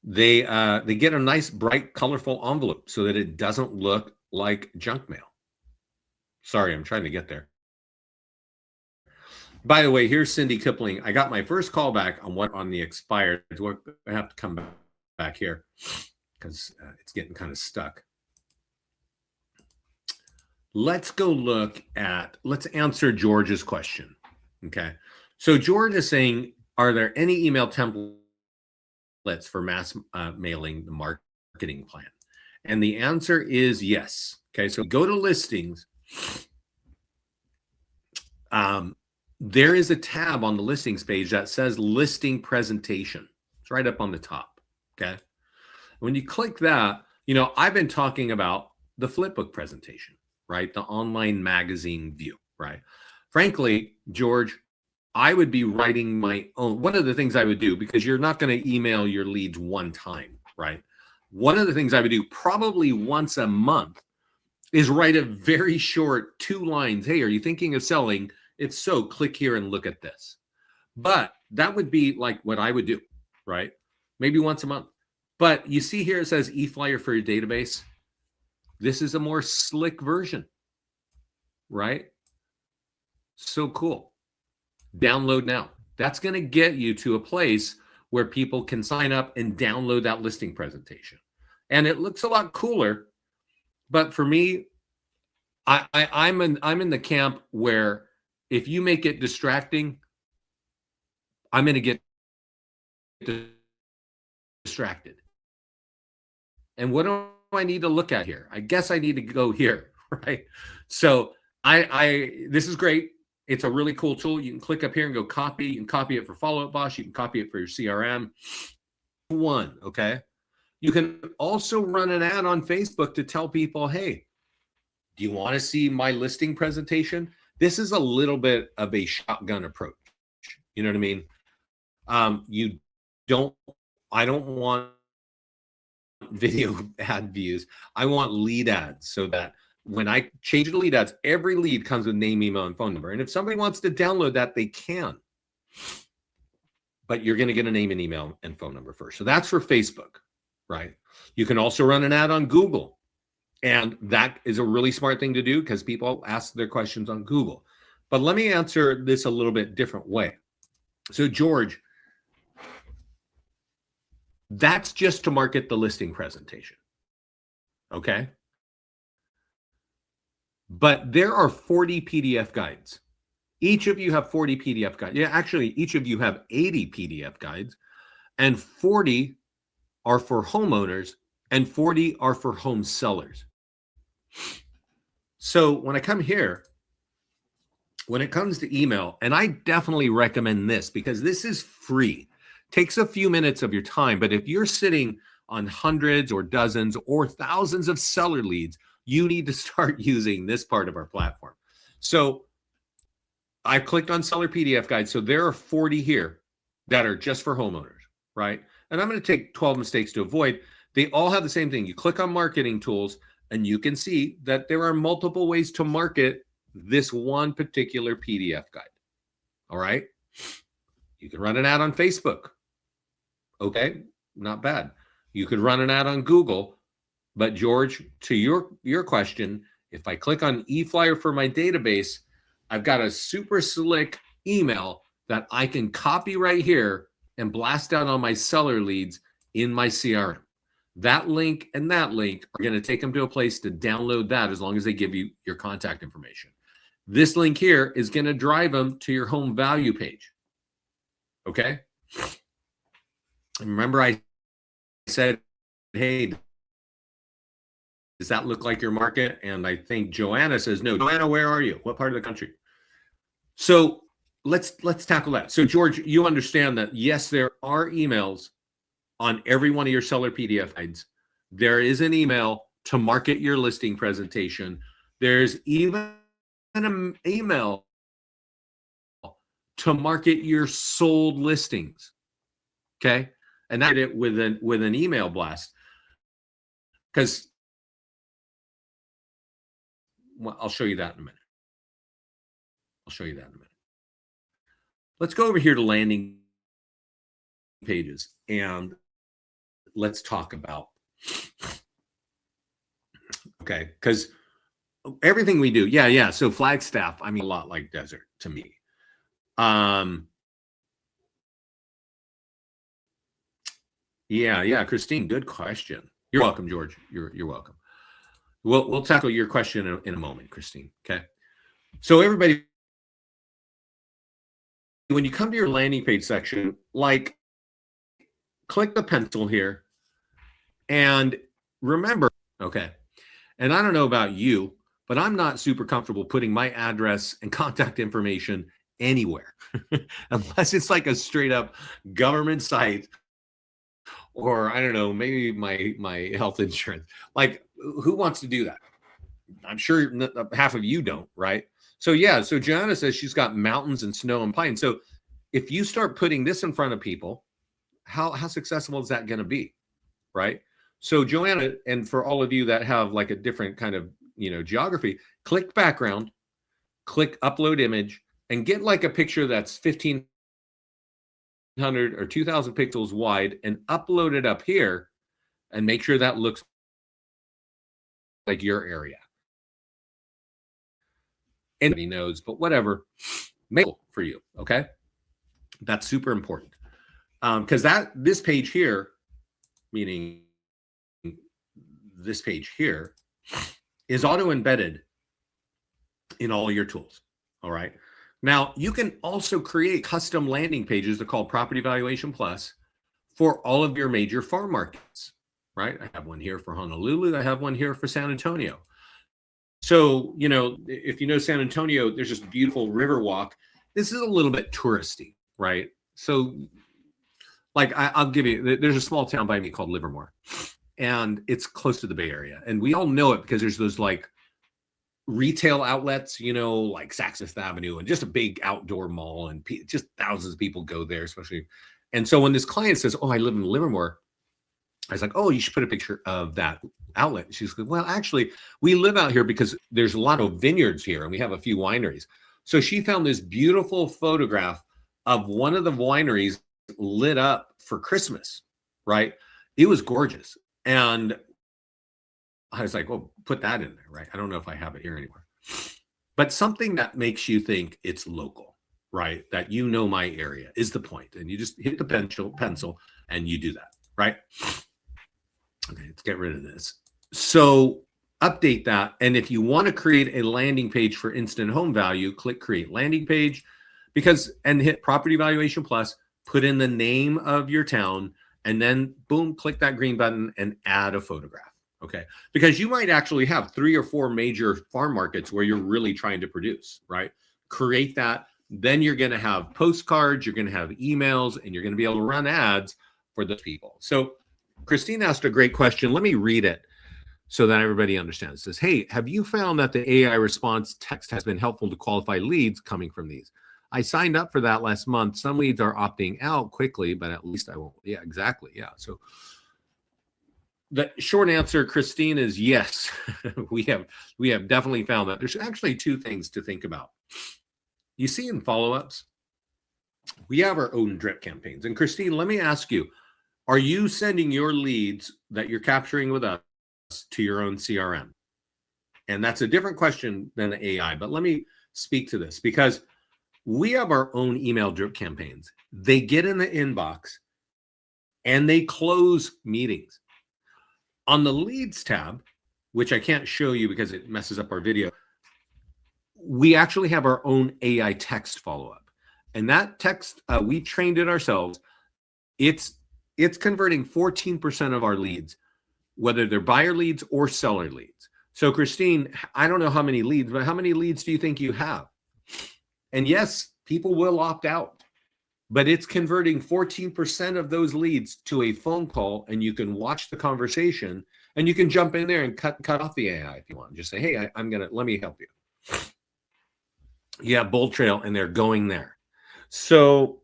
They get a nice, bright, colorful envelope so that it doesn't look like junk mail. Sorry, I'm trying to get there. By the way, here's Cindy Kipling. I got my first call back on the expired. I have to come back here because it's getting kind of stuck. Let's go let's answer George's question. Okay. So George is saying, are there any email templates for mass mailing the marketing plan? And the answer is yes. Okay. So go to listings. There is a tab on the listings page that says listing presentation. It's right up on the top. Okay. When you click that, I've been talking about the flipbook presentation, right? The online magazine view, right? Frankly, George, I would be writing my own. One of the things I would do, because you're not going to email your leads one time, right? One of the things I would do probably once a month is write a very short 2 lines. Hey, are you thinking of selling? If so, click here and look at this. But that would be like what I would do, right? Maybe once a month. But you see here, it says eFlyer for your database. This is a more slick version, right? So cool. Download now. That's going to get you to a place where people can sign up and download that listing presentation. And it looks a lot cooler. But for me, I'm in the camp where if you make it distracting, I'm going to get distracted. And what do I need to look at here? I guess I need to go here, right? So this is great. It's a really cool tool. You can click up here and go copy. You can copy it for Follow Up Boss. You can copy it for your CRM. Okay? You can also run an ad on Facebook to tell people, hey, do you want to see my listing presentation? This is a little bit of a shotgun approach. You know what I mean? I don't want video ad views. I want lead ads so that when I change to lead ads, every lead comes with name, email, and phone number. And if somebody wants to download that, they can. But you're going to get a name and email and phone number first. So that's for Facebook, right? You can also run an ad on Google. And that is a really smart thing to do because people ask their questions on Google. But let me answer this a little bit different way. So George, that's just to market the listing presentation. Okay? But there are 40 PDF guides. Each of you have 40 PDF guides. Yeah, actually, each of you have 80 PDF guides. And 40 are for homeowners and 40 are for home sellers. So when I come here, when it comes to email, and I definitely recommend this because this is free, takes a few minutes of your time. But if you're sitting on hundreds or dozens or thousands of seller leads, you need to start using this part of our platform. So I clicked on seller PDF guide. So there are 40 here that are just for homeowners, right? And I'm going to take 12 mistakes to avoid. They all have the same thing. You click on marketing tools and you can see that there are multiple ways to market this one particular PDF guide. All right. You can run an ad on Facebook. Okay. Not bad. You could run an ad on Google. But George, to your question, if I click on eFlyer for my database, I've got a super slick email that I can copy right here and blast out on my seller leads in my CRM. That link and that link are going to take them to a place to download that as long as they give you your contact information. This link here is going to drive them to your home value page. Okay? Remember I said, hey, does that look like your market? And I think Joanna says, no. Joanna, where are you? What part of the country? So let's tackle that. So George, you understand that, yes, there are emails on every one of your seller PDF guides. There is an email to market your listing presentation. There's even an email to market your sold listings. Okay. And that did it with an email blast. Because well, I'll show you that in a minute. Let's go over here to landing pages and let's talk about, okay, because everything we do, yeah. So Flagstaff, I mean, a lot like desert to me. Yeah, Christine, good question. You're welcome, George. You're welcome. We'll tackle your question in a moment, Christine. Okay. So everybody, when you come to your landing page section, like click the pencil here and remember, okay. And I don't know about you, but I'm not super comfortable putting my address and contact information anywhere unless it's like a straight up government site, or I don't know, maybe my health insurance. Like, who wants to do that? I'm sure half of you don't, right? So yeah, so Gianna says she's got mountains and snow and pine. So if you start putting this in front of people, how successful is that going to be, right? So Joanna, and for all of you that have like a different kind of, geography, click background, click upload image, and get like a picture that's 1,500 or 2,000 pixels wide and upload it up here and make sure that looks like your area. Anybody knows, but whatever, make it for you, okay? That's super important. Because this page here, meaning this page here, is auto-embedded in all your tools, all right? Now, you can also create custom landing pages. They're called Property Valuation Plus for all of your major farm markets, right? I have one here for Honolulu. I have one here for San Antonio. So, if you know San Antonio, there's this beautiful river walk. This is a little bit touristy, right? So, like, I'll give you, there's a small town by me called Livermore, and it's close to the Bay Area. And we all know it because there's those like retail outlets, like Saks Fifth Avenue, and just a big outdoor mall, and just thousands of people go there, especially. And so when this client says, oh, I live in Livermore, I was like, oh, you should put a picture of that outlet. And she's like, well, actually, we live out here because there's a lot of vineyards here and we have a few wineries. So she found this beautiful photograph of one of the wineries lit up for Christmas, right? It was gorgeous. And I was like, well, put that in there, right? I don't know if I have it here anywhere. But something that makes you think it's local, right? That my area is the point. And you just hit the pencil and you do that, right? Okay, let's get rid of this. So update that. And if you want to create a landing page for instant home value, click create landing page, and hit Property Valuation Plus, put in the name of your town, and then boom, click that green button and add a photograph. Okay, because you might actually have 3 or 4 major farm markets where you're really trying to produce, right? Create that. Then you're going to have postcards, you're going to have emails, and you're going to be able to run ads for those people. So Christine asked a great question. Let me read it so that everybody understands. It says, hey, have you found that the AI response text has been helpful to qualify leads coming from these? I signed up for that last month. Some leads are opting out quickly, but at least I won't. Yeah, exactly. Yeah. So the short answer, Christine, is yes. we have definitely found that. There's actually 2 things to think about. You see, in follow-ups, we have our own drip campaigns. And Christine, let me ask you, are you sending your leads that you're capturing with us to your own CRM? And that's a different question than AI, but let me speak to this because we have our own email drip campaigns. They get in the inbox and they close meetings. On the leads tab, which I can't show you because it messes up our video, we actually have our own AI text follow-up. And that text, we trained it ourselves. It's it's converting 14% of our leads, whether they're buyer leads or seller leads. So Christine, I don't know how many leads, but how many leads do you think you have? And yes, people will opt out, but it's converting 14% of those leads to a phone call, and you can watch the conversation, and you can jump in there and cut off the AI if you want. Just say, hey, let me help you. Yeah, Bold Trail, and they're going there. So,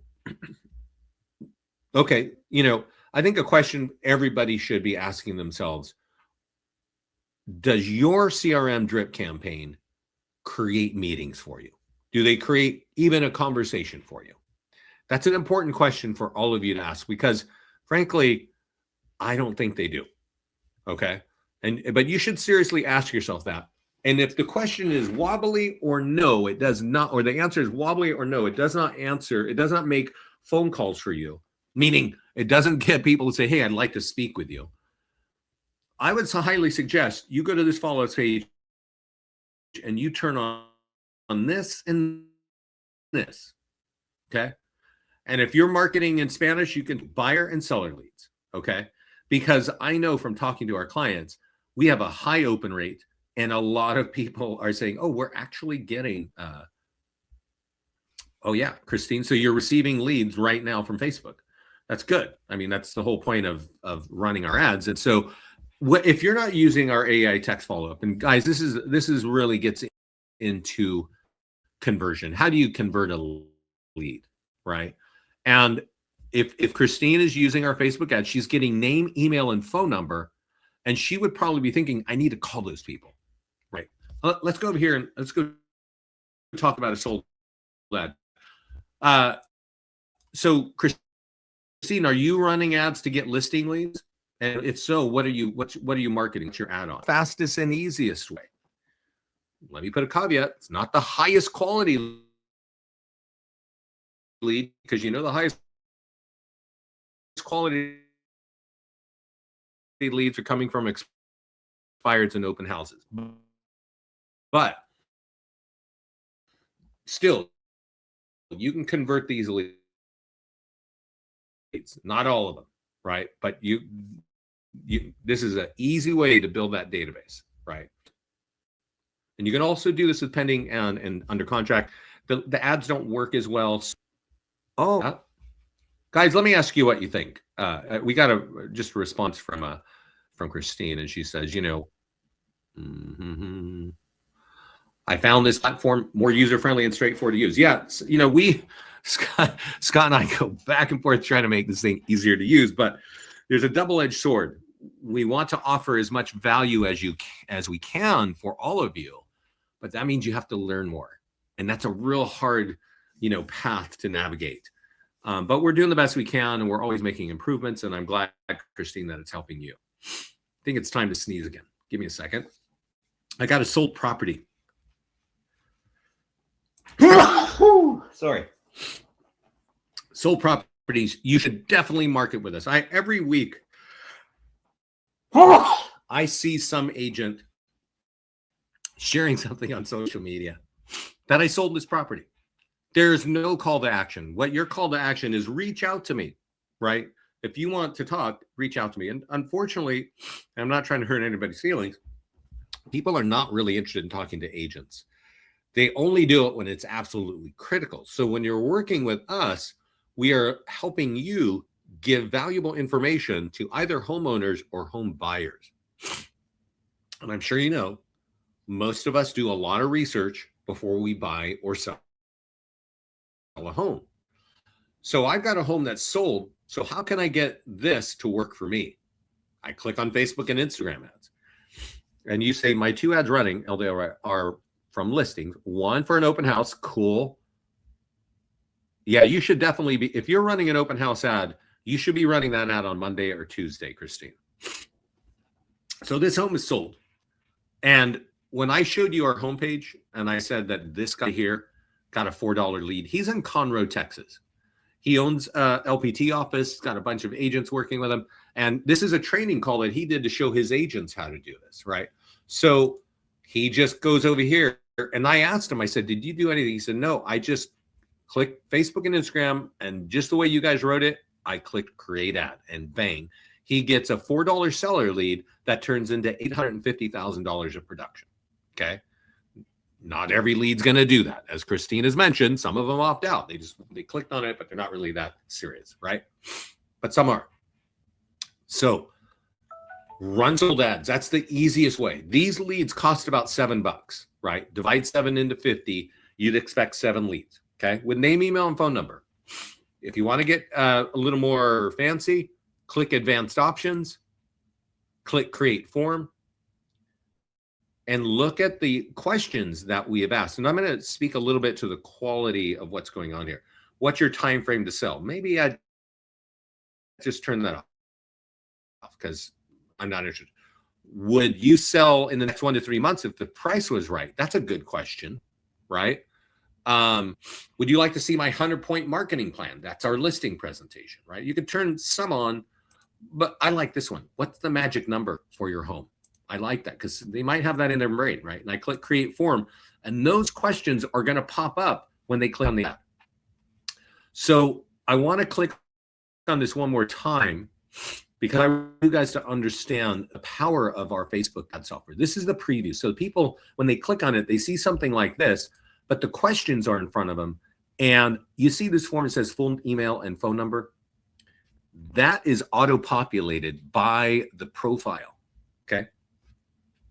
okay, I think a question everybody should be asking themselves, does your CRM drip campaign create meetings for you? Do they create even a conversation for you? That's an important question for all of you to ask, because frankly, I don't think they do. Okay. But you should seriously ask yourself that. And if the question is wobbly or no, it does not, or the answer is wobbly or no, it does not answer, it does not make phone calls for you, meaning it doesn't get people to say, hey, I'd like to speak with you. I would highly suggest you go to this follow-up page and you turn on this and this. Okay. And if you're marketing in Spanish, you can buyer and seller leads. Okay. Because I know from talking to our clients, we have a high open rate, and a lot of people are saying, oh, we're actually getting, oh yeah, Christine, so you're receiving leads right now from Facebook. That's good. I mean, that's the whole point of running our ads. And so if you're not using our AI text follow-up, and guys, this is really gets into conversion. How do you convert a lead, right? And if Christine is using our Facebook ad, she's getting name, email, and phone number, and she would probably be thinking, I need to call those people, right? Let's go over here and let's go talk about a sold ad. So Christine, are you running ads to get listing leads? And if so, what are you marketing? What's your add-on? Fastest and easiest way. Let me put a caveat. It's not the highest quality lead, because the highest quality leads are coming from expireds and open houses. But still, you can convert these leads. Not all of them, right? But this is an easy way to build that database, right? And you can also do this with pending and under contract. The ads don't work as well. Oh, guys, let me ask you what you think. We got just a response from Christine, and she says, I found this platform more user-friendly and straightforward to use. Yeah, Scott and I go back and forth trying to make this thing easier to use, but there's a double-edged sword. We want to offer as much value as we can for all of you, but that means you have to learn more, and that's a real hard, path to navigate. But we're doing the best we can, and we're always making improvements. And I'm glad, Christine, that it's helping you. I think it's time to sneeze again. Give me a second. I got a sold property. Sorry. Sold properties. You should definitely market with us. Every week, I see some agent sharing something on social media that I sold this property. There's no call to action. What your call to action is, reach out to me, right? If you want to talk, reach out to me. And unfortunately, I'm not trying to hurt anybody's feelings, people are not really interested in talking to agents. They only do it when it's absolutely critical. So when you're working with us, we are helping you give valuable information to either homeowners or home buyers. And I'm sure most of us do a lot of research before we buy or sell a home. So I've got a home that's sold. So how can I get this to work for me? I click on Facebook and Instagram ads. And you say, my 2 ads running, LDR, are from listings. 1 for an open house. Cool. Yeah, you should definitely be, if you're running an open house ad, you should be running that ad on Monday or Tuesday, Christine. So this home is sold. And when I showed you our homepage and I said that this guy here got a $4 lead, he's in Conroe, Texas. He owns a LPT office, got a bunch of agents working with him. And this is a training call that he did to show his agents how to do this, right? So he just goes over here. And I asked him, I said, did you do anything? He said, no, I just clicked Facebook and Instagram. And just the way you guys wrote it, I click create ad, and bang, he gets a $4 seller lead that turns into $850,000 of production. Okay. Not every lead's going to do that. As Christine has mentioned, some of them opt out. They clicked on it, but they're not really that serious, right? But some are. So run sold ads. That's the easiest way. These leads cost about $7, right? Divide 7 into 50. You'd expect 7 leads, okay? With name, email, and phone number. If you want to get a little more fancy, click advanced options, click create form, and look at the questions that we have asked. And I'm going to speak a little bit to the quality of what's going on here. What's your time frame to sell? Maybe I just turn that off because I'm not interested. Would you sell in the next 1 to 3 months if the price was right? That's a good question, right? Would you like to see my 100-point marketing plan? That's our listing presentation, right? You could turn some on, but I like this one. What's the magic number for your home? I like that because they might have that in their brain, right? And I click create form, and those questions are going to pop up when they click on the ad. So I want to click on this one more time because I want you guys to understand the power of our Facebook ad software. This is the preview. So people, when they click on it, they see something like this, but the questions are in front of them. And you see this form, it says full email and phone number. That is auto-populated by the profile, okay?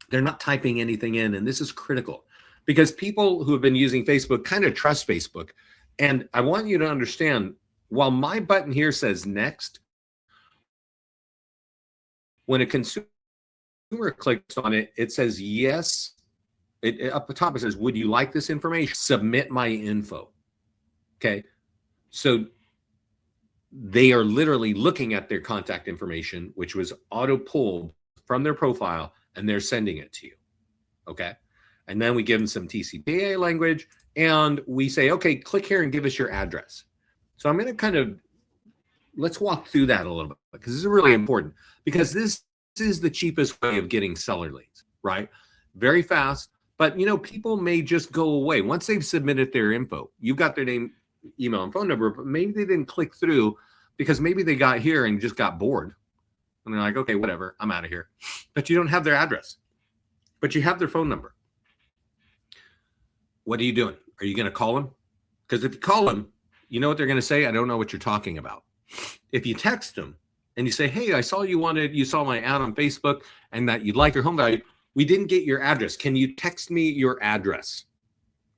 They're not typing anything in, and this is critical because people who have been using Facebook kind of trust Facebook. And I want you to understand, while my button here says next, when a consumer clicks on it, it says yes. Up the top, it says, would you like this information? Submit my info. Okay. So they are literally looking at their contact information, which was auto-pulled from their profile, and they're sending it to you. Okay. And then we give them some TCPA language, and we say, okay, click here and give us your address. So I'm going to let's walk through that a little bit because this is really important, because this is the cheapest way of getting seller leads, right? Very fast. But, people may just go away once they've submitted their info. You've got their name, email, and phone number, but maybe they didn't click through because maybe they got here and just got bored. And they're like, okay, whatever, I'm out of here. But you don't have their address, but you have their phone number. What are you doing? Are you going to call them? Because if you call them, you know what they're going to say? I don't know what you're talking about. If you text them and you say, hey, I saw you saw my ad on Facebook and that you'd like your home value. We didn't get your address. Can you text me your address?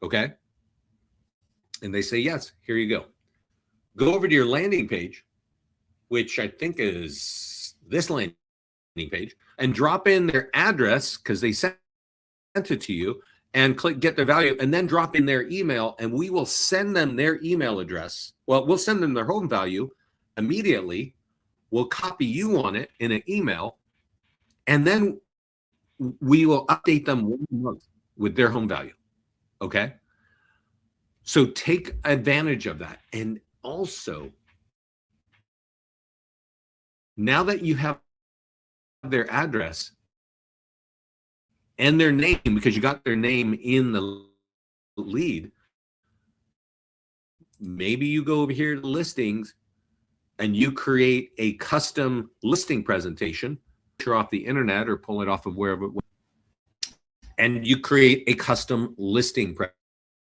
Okay. And they say, yes, here you go. Go over to your landing page, which I think is this landing page, and drop in their address because they sent it to you, and click get their value, and then drop in their email, and we will send them their email address. Well, we'll send them their home value immediately. We'll copy you on it in an email, and then we will update them 1 month with their home value. Okay. So take advantage of that. And also, now that you have their address and their name, because you got their name in the lead, maybe you go over here to listings and you create a custom listing presentation off the internet or pull it off of wherever, and you create a custom listing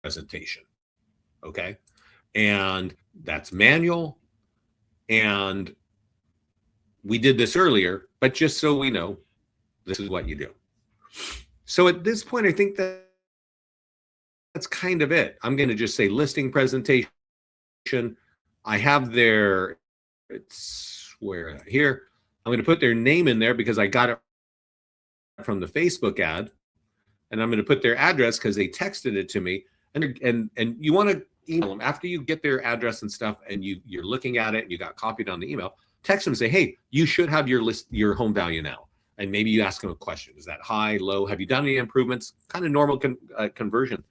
presentation. Okay. And that's manual. And we did this earlier, but just so we know, this is what you do. So at this point, I think that's kind of it. I'm going to just say listing presentation. I have their, it's where here, I'm going to put their name in there because I got it from the Facebook ad, and I'm going to put their address because they texted it to me. And you want to email them after you get their address and stuff, and you're looking at it and you got copied on the email. Text them and say, hey, you should have your home value now. And maybe you ask them a question: is that high, low? Have you done any improvements? Kind of normal conversion.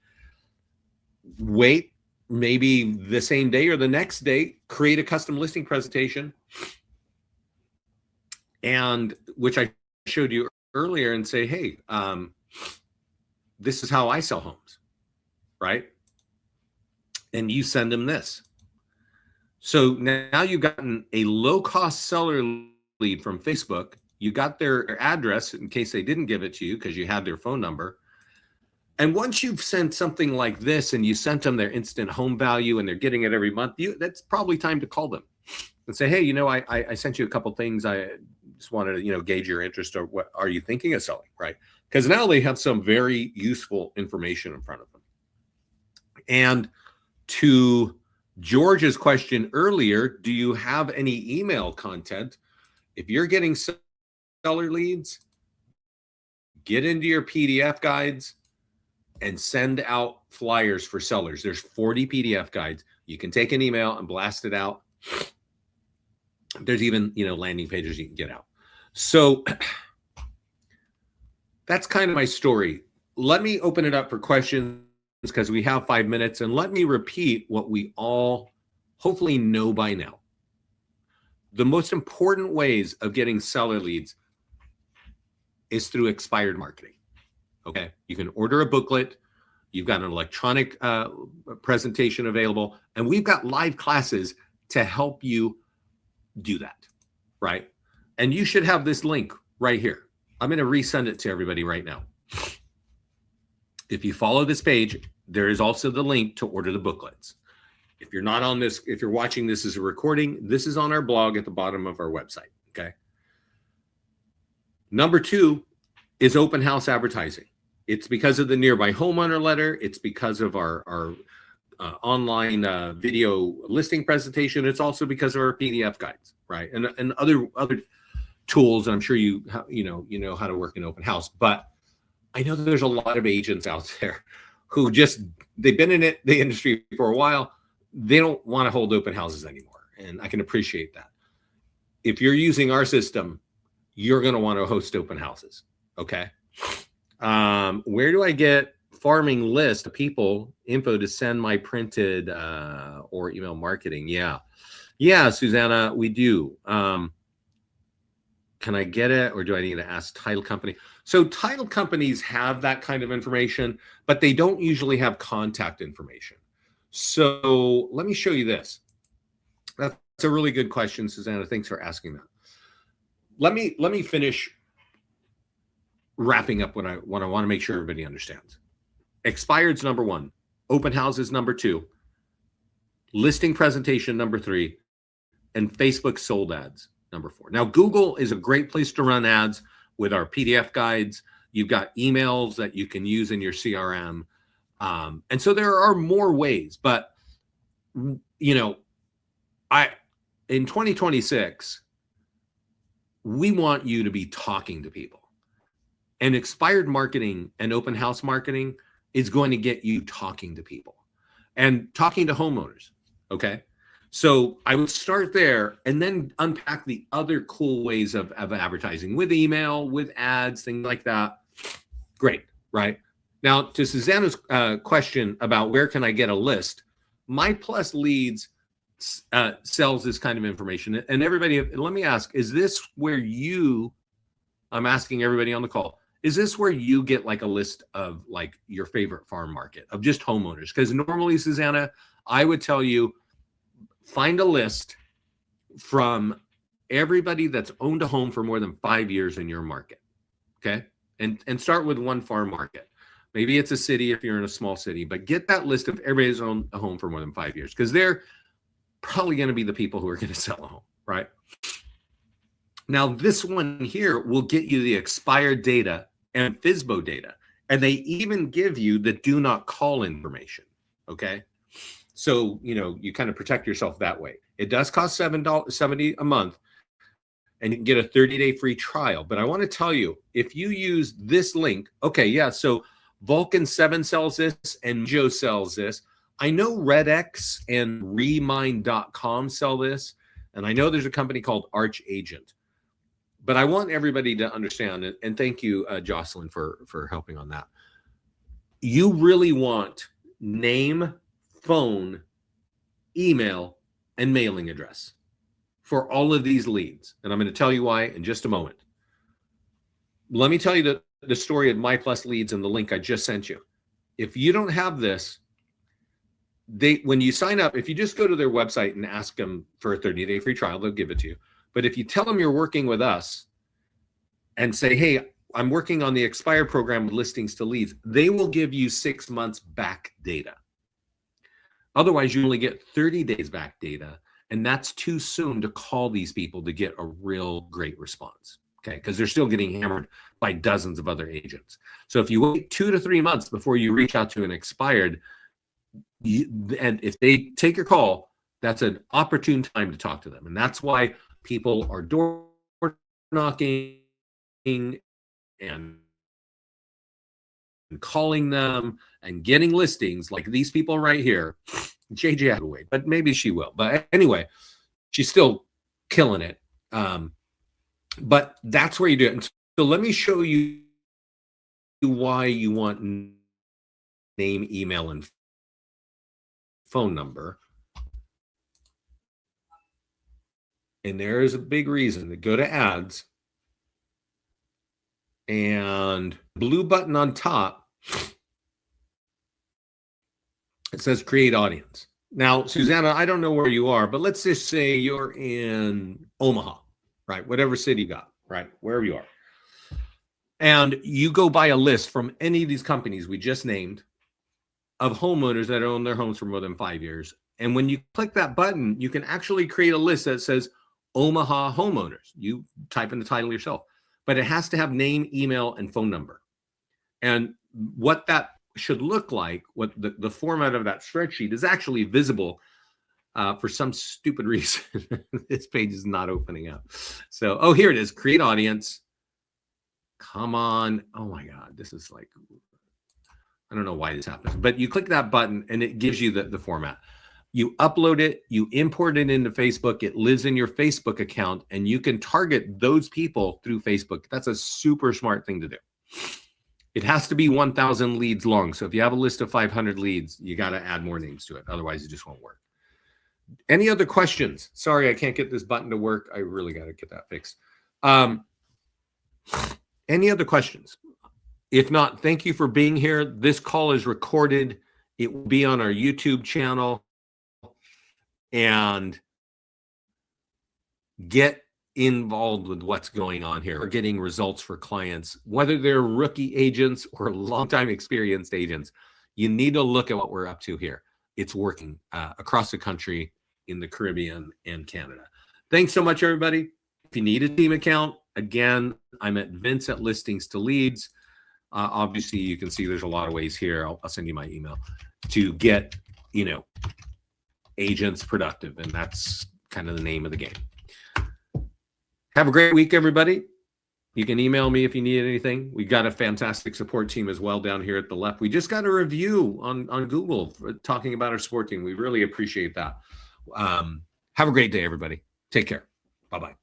Wait, maybe the same day or the next day, create a custom listing presentation, and which I showed you earlier, and say, hey, this is how I sell homes, right? And you send them this. So now you've gotten a low-cost seller lead from Facebook. You got their address in case they didn't give it to you because you had their phone number. And once you've sent something like this and you sent them their instant home value and they're getting it every month, that's probably time to call them and say, hey, you know, I sent you a couple things. I just wanted to, you know, gauge your interest, or what are you thinking of selling, right? Because now they have some very useful information in front of them. And to George's question earlier, do you have any email content? If you're getting seller leads, get into your PDF guides and send out flyers for sellers. There's 40 PDF guides. You can take an email and blast it out. There's even, you know, landing pages you can get out. So that's kind of my story. Let me open it up for questions because we have 5 minutes, and let me repeat what we all hopefully know by now. The most important ways of getting seller leads is through expired marketing. Okay, you can order a booklet. You've got an electronic presentation available, and we've got live classes to help you do that, right? And you should have this link right here. I'm going to resend it to everybody right now. If you follow this page, there is also the link to order the booklets. If you're not on this, if you're watching this as a recording, this is on our blog at the bottom of our website, okay? Number 2 is open house advertising. It's because of the nearby homeowner letter. It's because of our online video listing presentation. It's also because of our PDF guides, right? And other tools. And I'm sure you know how to work in open house. But I know that there's a lot of agents out there who they've been in the industry for a while. They don't want to hold open houses anymore, and I can appreciate that. If you're using our system, you're going to want to host open houses. Okay. Where do I get farming list of people info to send my printed or email marketing? Yeah, Susanna, we do. Can I get it, or do I need to ask title company? So title companies have that kind of information, but they don't usually have contact information. So let me show you this. That's a really good question, Susanna. Thanks for asking that. Let me finish wrapping up what I want to make sure everybody understands. Expired's number 1, open houses number 2, listing presentation number 3, and Facebook sold ads number 4. Now, Google is a great place to run ads with our PDF guides. You've got emails that you can use in your CRM. And so there are more ways, but you know, in 2026, we want you to be talking to people. And expired marketing and open house marketing is going to get you talking to people and talking to homeowners, okay? So I would start there and then unpack the other cool ways of advertising with email, with ads, things like that. Great, right? Now, to Susanna's question about where can I get a list, My Plus Leads sells this kind of information. And everybody, let me ask, is this where I'm asking everybody on the call, is this where you get like a list of like your favorite farm market of just homeowners? Because normally, Susanna, I would tell you, find a list from everybody that's owned a home for more than 5 years in your market, okay? And start with one farm market. Maybe it's a city if you're in a small city, but get that list of everybody who's owned a home for more than 5 years, because they're probably going to be the people who are going to sell a home, right? Now, this one here will get you the expired data and FSBO data, and they even give you the do not call information, okay? So, you know, you kind of protect yourself that way. It does cost $7.70 a month, and you can get a 30-day free trial. But I want to tell you, if you use this link, okay, yeah, so Vulcan 7 sells this and Joe sells this. I know RedX and Remind.com sell this, and I know there's a company called Arch Agent. But I want everybody to understand, and thank you, Jocelyn, for helping on that. You really want name, phone, email, and mailing address for all of these leads. And I'm going to tell you why in just a moment. Let me tell you the story of My Plus Leads and the link I just sent you. If you don't have this, when you sign up, if you just go to their website and ask them for a 30-day free trial, they'll give it to you. But if you tell them you're working with us and say, hey, I'm working on the Expire program with listings to leads, they will give you 6 months back data. Otherwise, you only get 30 days back data, and that's too soon to call these people to get a real great response, okay? Because they're still getting hammered by dozens of other agents. So if you wait 2 to 3 months before you reach out to an expired, and if they take your call, that's an opportune time to talk to them. And that's why people are door knocking and calling them and getting listings like these people right here. JJ had to wait, but maybe she will. But anyway, she's still killing it. But that's where you do it. And so let me show you why you want name, email, and phone number. And there is a big reason to go to ads, and blue button on top, it says create audience. Now, Susanna, I don't know where you are, but let's just say you're in Omaha, right? Whatever city you got, right? Wherever you are. And you go buy a list from any of these companies we just named of homeowners that own their homes for more than 5 years. And when you click that button, you can actually create a list that says Omaha homeowners. You type in the title yourself, but it has to have name, email, and phone number. And what that should look like, what the format of that spreadsheet is actually visible for some stupid reason. This page is not opening up. So, oh, here it is, create audience. Come on. Oh my God, this is like, I don't know why this happens, but you click that button and it gives you the format. You upload it, you import it into Facebook, it lives in your Facebook account, and you can target those people through Facebook. That's a super smart thing to do. It has to be 1,000 leads long. So if you have a list of 500 leads, you got to add more names to it. Otherwise, it just won't work. Any other questions? Sorry, I can't get this button to work. I really got to get that fixed. Any other questions? If not, thank you for being here. This call is recorded. It will be on our YouTube channel. And get involved with what's going on here. We're getting results for clients, whether they're rookie agents or longtime experienced agents. You need to look at what we're up to here. It's working across the country, in the Caribbean, and Canada. Thanks so much, everybody. If you need a team account, again, I'm at Vince at Listings to Leads. Obviously, you can see there's a lot of ways here. I'll send you my email to get, agents productive, and that's kind of the name of the game. Have a great week, everybody. You can email me if you need anything. We've got a fantastic support team as well down here at the left. We just got a review on Google for talking about our support team. We really appreciate that. Have a great day, everybody. Take care. Bye-bye.